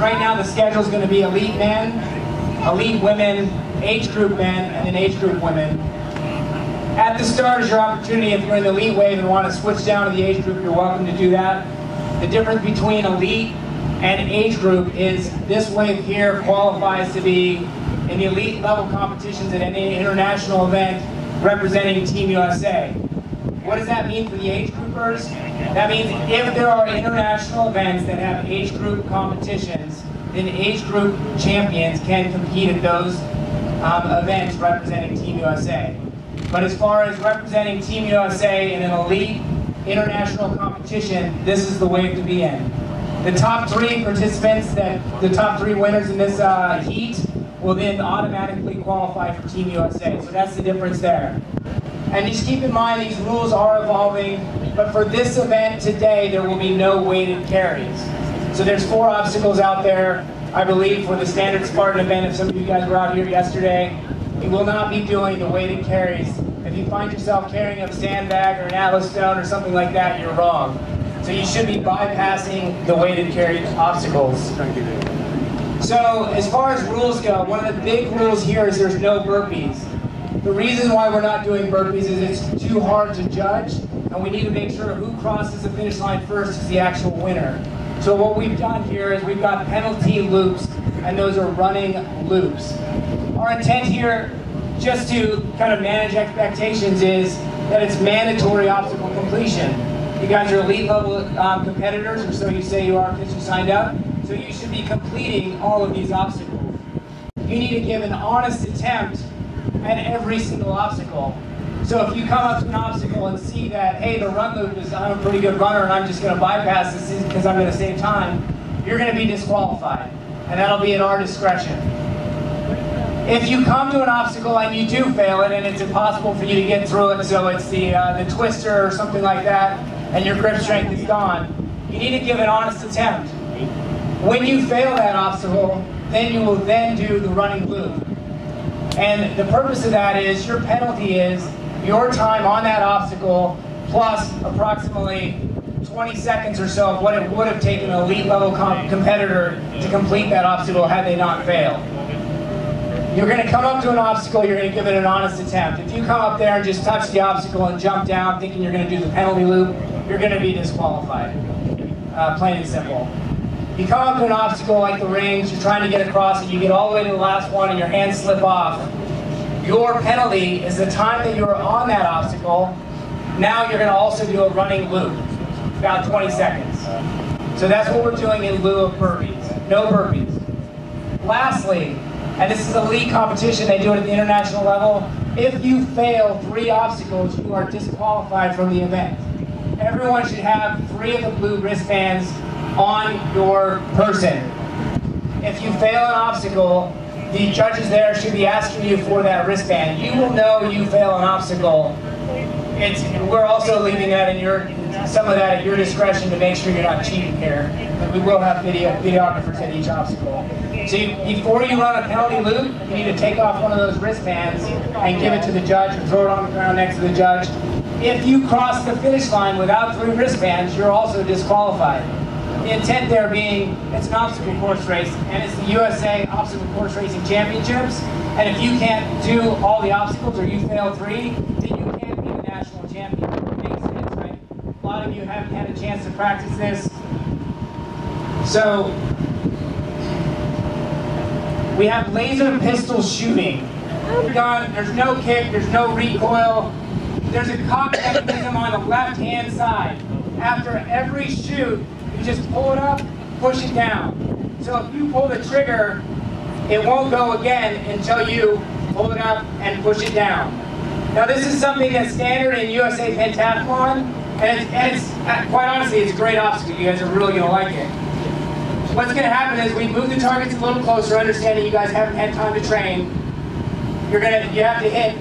right now the schedule is going to be elite men, elite women, age group men, and then age group women. At the start is your opportunity. If you're in the elite wave and want to switch down to the age group, you're welcome to do that. The difference between elite and age group is this wave here qualifies to be in the elite level competitions at any international event representing Team USA. What does that mean for the age groupers? That means if there are international events that have age group competitions, then age group champions can compete at those events representing Team USA. But as far as representing Team USA in an elite international competition, this is the wave to be in. The top 3 participants, the top 3 winners in this heat, will then automatically qualify for Team USA. So that's the difference there. And just keep in mind, these rules are evolving, but for this event today, there will be no weighted carries. So there's 4 obstacles out there, I believe, for the standard Spartan event. If some of you guys were out here yesterday, we will not be doing the weighted carries. If you find yourself carrying a sandbag or an atlas stone or something like that, you're wrong. So you should be bypassing the weighted carry obstacles. So as far as rules go, one of the big rules here is there's no burpees. The reason why we're not doing burpees is it's too hard to judge, and we need to make sure who crosses the finish line first is the actual winner. So what we've done here is we've got penalty loops, and those are running loops. Our intent here, just to kind of manage expectations, is that it's mandatory obstacle completion. You guys are elite level competitors, or so you say you are because you signed up, so you should be completing all of these obstacles. You need to give an honest attempt at every single obstacle. So if you come up to an obstacle and see that, hey, the run loop is, I'm a pretty good runner and I'm just going to bypass this because I'm going to save time, you're going to be disqualified. And that'll be at our discretion. If you come to an obstacle and you do fail it and it's impossible for you to get through it, so it's the twister or something like that, and your grip strength is gone, you need to give an honest attempt. When you fail that obstacle, then you will then do the running loop. And the purpose of that is, your penalty is your time on that obstacle plus approximately 20 seconds or so of what it would have taken an elite level competitor to complete that obstacle had they not failed. You're going to come up to an obstacle, you're going to give it an honest attempt. If you come up there and just touch the obstacle and jump down thinking you're going to do the penalty loop, you're going to be disqualified. Plain and simple. You come up to an obstacle like the rings, you're trying to get across it, you get all the way to the last one and your hands slip off. Your penalty is the time that you were on that obstacle. Now you're going to also do a running loop, about 20 seconds. So that's what we're doing in lieu of burpees. No burpees. Lastly, and this is a league competition, they do it at the international level, if you fail 3 obstacles, you are disqualified from the event. Everyone should have 3 of the blue wristbands on your person. If you fail an obstacle, the judges there should be asking you for that wristband. You will know you fail an obstacle. We're also leaving that in some of that at your discretion to make sure you're not cheating here. But we will have videographers at each obstacle. So before you run a penalty loop, you need to take off one of those wristbands and give it to the judge or throw it on the ground next to the judge. If you cross the finish line without 3 wristbands, you're also disqualified. The intent there being, it's an obstacle course race, and it's the USA Obstacle Course Racing Championships, and if you can't do all the obstacles or you fail 3, then you can't be the national champion. It makes sense, right? A lot of you haven't had a chance to practice this. So, we have laser pistol shooting. There's no kick, there's no recoil. There's a cock mechanism on the left-hand side. After every shoot, you just pull it up, push it down. So if you pull the trigger, it won't go again until you pull it up and push it down. Now this is something that's standard in USA Pentathlon, and it's quite honestly, it's a great obstacle. You guys are really going to like it. What's going to happen is we move the targets a little closer, understanding you guys haven't had time to train. You have to hit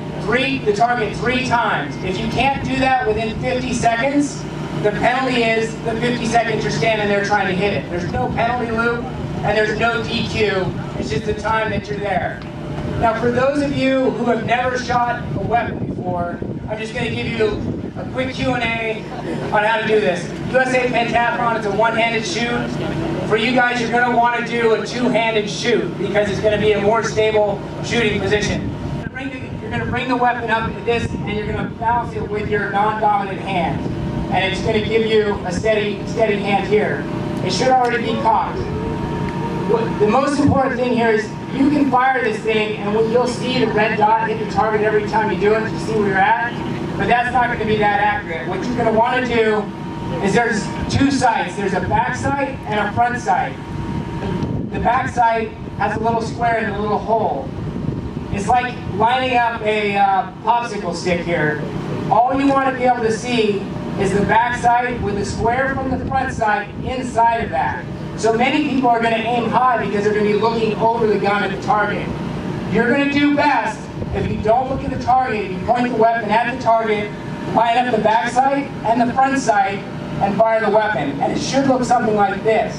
the target 3 times. If you can't do that within 50 seconds, the penalty is the 50 seconds you're standing there trying to hit it. There's no penalty loop and there's no DQ. It's just the time that you're there. Now for those of you who have never shot a weapon before, I'm just going to give you a quick Q&A on how to do this. USA Pentathlon is a one-handed shoot. For you guys, you're going to want to do a two-handed shoot because it's going to be a more stable shooting position. You're going to bring the weapon up at this, and you're going to balance it with your non-dominant hand. And it's going to give you a steady hand here. It should already be cocked. The most important thing here is you can fire this thing, and you'll see the red dot hit the target every time you do it to see where you're at. But that's not going to be that accurate. What you're going to want to do is there's two sights. There's a back sight and a front sight. The back sight has a little square and a little hole. It's like lining up a popsicle stick here. All you want to be able to see is the back sight with a square from the front sight inside of that. So many people are going to aim high because they're going to be looking over the gun at the target. You're going to do best if you don't look at the target, you point the weapon at the target, line up the back sight and the front sight, and fire the weapon. And it should look something like this,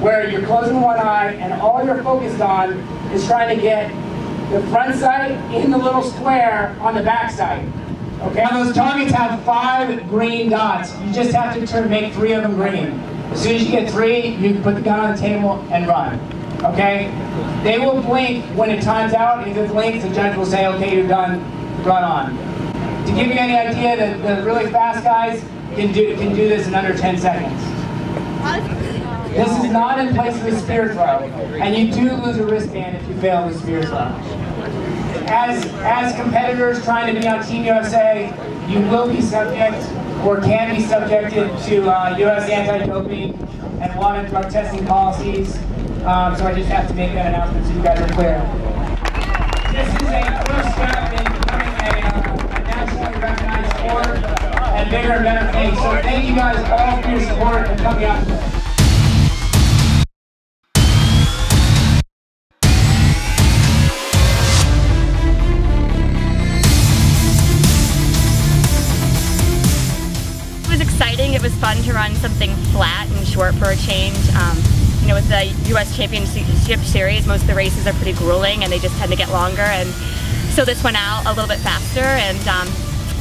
where you're closing one eye and all you're focused on is trying to get the front sight in the little square on the back sight. Okay? Now those targets have 5 green dots. You just have to make 3 of them green. As soon as you get 3, you can put the gun on the table and run. Okay? They will blink when it times out. If it blinks, the judge will say, okay, you're done, run on. To give you any idea, the really fast guys can do this in under 10 seconds. This is not in place of a spear throw, and you do lose a wristband if you fail the spear throw. As competitors trying to be on Team USA, you will be subject or can be subjected to U.S. anti-doping and wanted drug testing policies. So I just have to make that announcement so you guys are clear. This is a first step in becoming a nationally recognized sport and bigger and better things. So thank you guys all for your support and coming out today. It was fun to run something flat and short for a change. You know, with the US Championship series, most of the races are pretty grueling and they just tend to get longer, and so this went out a little bit faster, and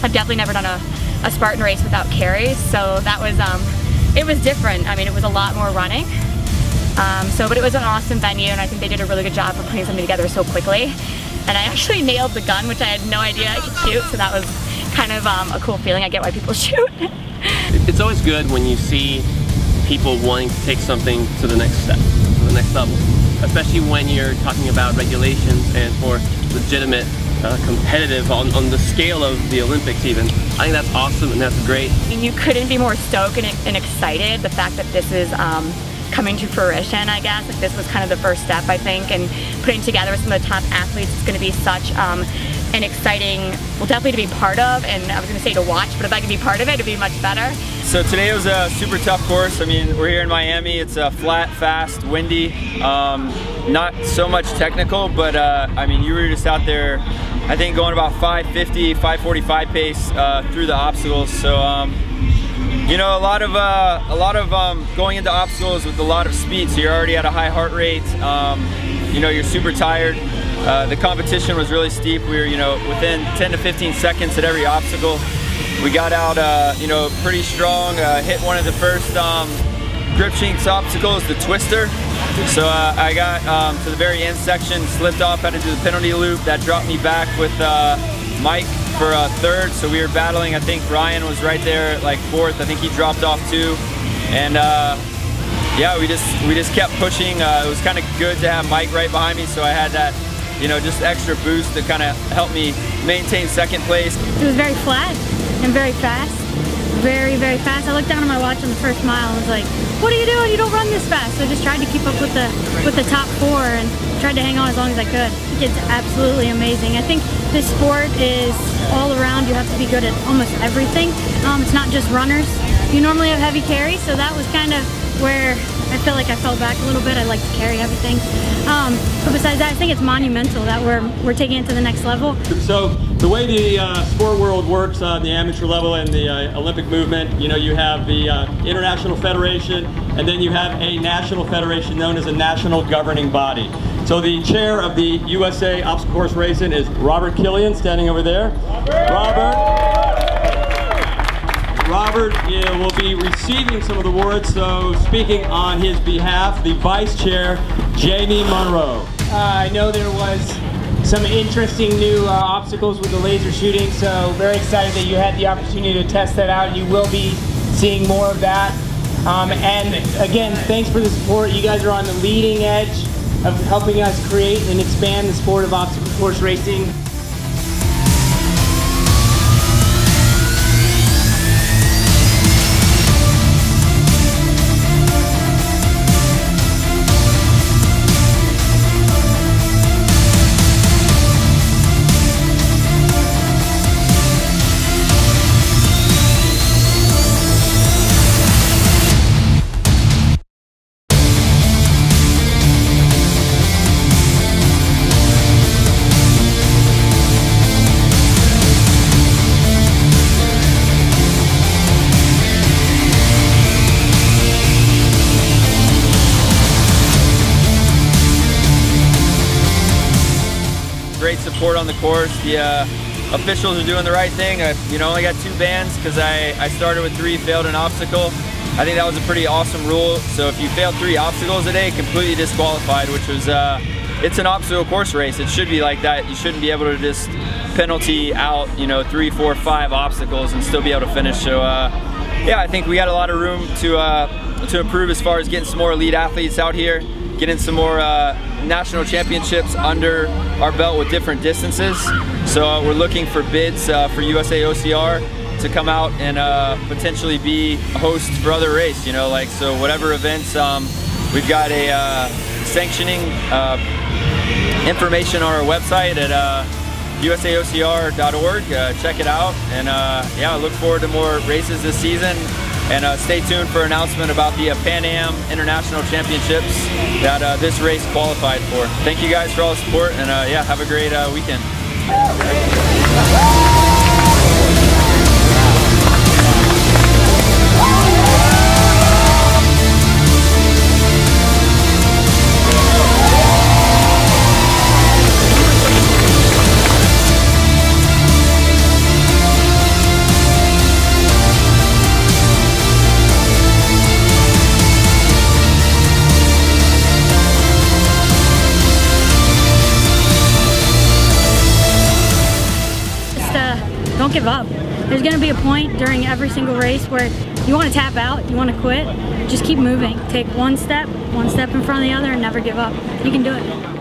I've definitely never done a Spartan race without carries, so that was, it was different. I mean, it was a lot more running. But it was an awesome venue, and I think they did a really good job of putting something together so quickly. And I actually nailed the gun, which I had no idea I could shoot, so that was kind of a cool feeling. I get why people shoot. It's always good when you see people wanting to take something to the next step, to the next level, especially when you're talking about regulations and for legitimate, competitive on the scale of the Olympics even. I think that's awesome and that's great. You couldn't be more stoked and excited. The fact that this is coming to fruition, I guess. Like, this was kind of the first step, I think, and putting together some of the top athletes is going to be such an exciting, well, definitely to be part of, and I was going to say to watch, but if I could be part of it, it'd be much better. So today was a super tough course. I mean, we're here in Miami. It's flat, fast, windy, not so much technical, but I mean, you were just out there, I think, going about 550, 545 pace through the obstacles. So, you know, a lot of going into obstacles with a lot of speed. So you're already at a high heart rate. You know, you're super tired. The competition was really steep. We were, you know, within 10 to 15 seconds at every obstacle. We got out, you know, pretty strong. Hit one of the first grip shinks obstacles, the twister. So I got to the very end section, slipped off, had to do the penalty loop. That dropped me back with Mike for third. So we were battling. I think Ryan was right there at like fourth. I think he dropped off too. And yeah, we just kept pushing. It was kind of good to have Mike right behind me, so I had that, you know, just extra boost to kind of help me maintain second place. It was very flat and very fast. Very, very fast. I looked down at my watch on the first mile and was like, what are you doing? You don't run this fast. So I just tried to keep up with the top 4 and tried to hang on as long as I could. It's absolutely amazing. I think this sport is all around. You have to be good at almost everything. It's not just runners. You normally have heavy carries, so that was kind of where I feel like I fell back a little bit. I like to carry everything. But besides that, I think it's monumental that we're taking it to the next level. So the way the sport world works, the amateur level and the Olympic movement, you know, you have the International Federation, and then you have a national federation known as a national governing body. So the chair of the USA Obstacle Course Racing is Robert Killian, standing over there. Robert. Robert will be receiving some of the awards, so speaking on his behalf, the Vice Chair, Jamie Monroe. I know there was some interesting new obstacles with the laser shooting, so very excited that you had the opportunity to test that out. You will be seeing more of that. And again, thanks for the support. You guys are on the leading edge of helping us create and expand the sport of obstacle course racing. Great support on the course. The officials are doing the right thing. I only got 2 bans because I started with 3, failed an obstacle. I think that was a pretty awesome rule. So if you fail 3 obstacles a day, completely disqualified, which was, it's an obstacle course race. It should be like that. You shouldn't be able to just penalty out, 3, 4, 5 obstacles and still be able to finish. So yeah, I think we got a lot of room to improve as far as getting some more elite athletes out here, getting some more national championships under our belt with different distances. So we're looking for bids for USAOCR to come out and potentially be a host for other race, so whatever events, we've got a sanctioning information on our website at USAOCR.org. Check it out, and yeah, I look forward to more races this season. And stay tuned for an announcement about the Pan Am International Championships that this race qualified for. Thank you guys for all the support, and yeah, have a great weekend. Don't give up. There's going to be a point during every single race where you want to tap out, you want to quit. Just keep moving. Take one step in front of the other, and never give up. You can do it.